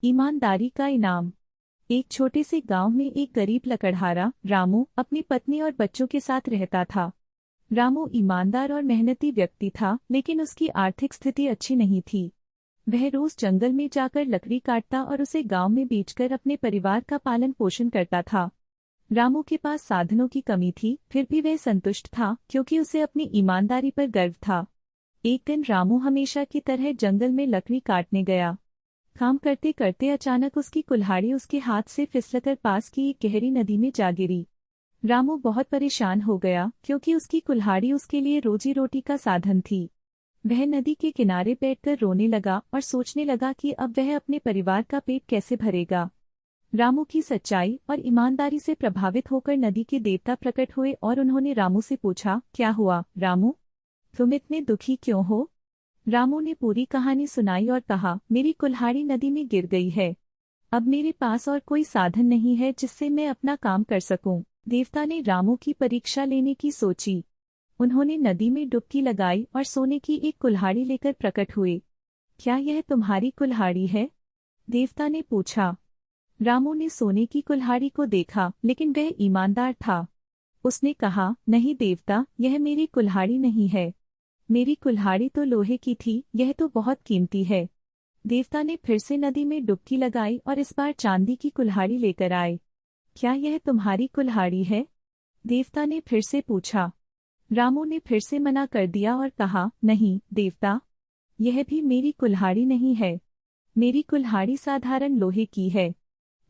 ईमानदारी का इनाम। एक छोटे से गांव में एक गरीब लकड़हारा रामू अपनी पत्नी और बच्चों के साथ रहता था। रामू ईमानदार और मेहनती व्यक्ति था, लेकिन उसकी आर्थिक स्थिति अच्छी नहीं थी। वह रोज जंगल में जाकर लकड़ी काटता और उसे गांव में बेचकर अपने परिवार का पालन पोषण करता था। रामू के पास साधनों की कमी थी, फिर भी वह संतुष्ट था क्योंकि उसे अपनी ईमानदारी पर गर्व था। एक दिन रामू हमेशा की तरह जंगल में लकड़ी काटने गया। काम करते करते अचानक उसकी कुल्हाड़ी उसके हाथ से फिसलकर पास की एक गहरी नदी में जा गिरी। रामू बहुत परेशान हो गया क्योंकि उसकी कुल्हाड़ी उसके लिए रोजी रोटी का साधन थी। वह नदी के किनारे बैठकर रोने लगा और सोचने लगा कि अब वह अपने परिवार का पेट कैसे भरेगा। रामू की सच्चाई और ईमानदारी से प्रभावित होकर नदी के देवता प्रकट हुए और उन्होंने रामू से पूछा, क्या हुआ रामू, तुम इतने दुखी क्यों हो? रामू ने पूरी कहानी सुनाई और कहा, मेरी कुल्हाड़ी नदी में गिर गई है। अब मेरे पास और कोई साधन नहीं है जिससे मैं अपना काम कर सकूं। देवता ने रामू की परीक्षा लेने की सोची। उन्होंने नदी में डुबकी लगाई और सोने की एक कुल्हाड़ी लेकर प्रकट हुए। क्या यह तुम्हारी कुल्हाड़ी है? देवता ने पूछा। रामू ने सोने की कुल्हाड़ी को देखा, लेकिन वह ईमानदार था। उसने कहा, नहीं देवता, यह मेरी कुल्हाड़ी नहीं है। मेरी कुल्हाड़ी तो लोहे की थी, यह तो बहुत कीमती है। देवता ने फिर से नदी में डुबकी लगाई और इस बार चांदी की कुल्हाड़ी लेकर आए। क्या यह तुम्हारी कुल्हाड़ी है? देवता ने फिर से पूछा। रामू ने फिर से मना कर दिया और कहा, नहीं देवता, यह भी मेरी कुल्हाड़ी नहीं है। मेरी कुल्हाड़ी साधारण लोहे की है।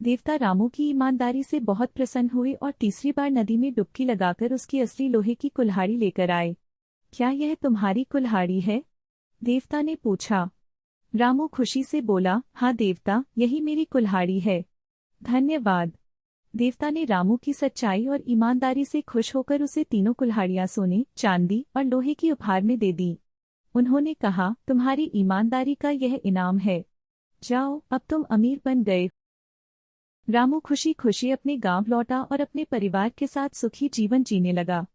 देवता रामू की ईमानदारी से बहुत प्रसन्न हुए और तीसरी बार नदी में डुबकी लगाकर उसकी असली लोहे की कुल्हाड़ी लेकर आए। क्या यह तुम्हारी कुल्हाड़ी है? देवता ने पूछा। रामू खुशी से बोला, हाँ देवता, यही मेरी कुल्हाड़ी है। धन्यवाद। देवता ने रामू की सच्चाई और ईमानदारी से खुश होकर उसे तीनों कुल्हाड़ियां सोने, चांदी और लोहे की उपहार में दे दी। उन्होंने कहा, तुम्हारी ईमानदारी का यह इनाम है। जाओ, अब तुम अमीर बन गए। रामू खुशी खुशी अपने गांव लौटा और अपने परिवार के साथ सुखी जीवन जीने लगा।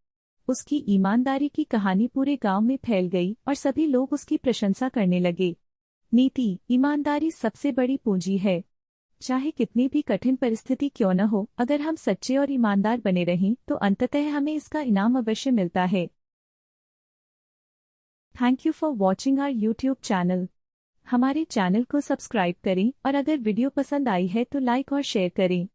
उसकी ईमानदारी की कहानी पूरे गांव में फैल गई और सभी लोग उसकी प्रशंसा करने लगे। नीति, ईमानदारी सबसे बड़ी पूंजी है। चाहे कितनी भी कठिन परिस्थिति क्यों न हो, अगर हम सच्चे और ईमानदार बने रहें तो अंततः हमें इसका इनाम अवश्य मिलता है। Thank you for watching our YouTube channel. हमारे चैनल को सब्सक्राइब करें और अगर वीडियो पसंद आई है तो लाइक और शेयर करें।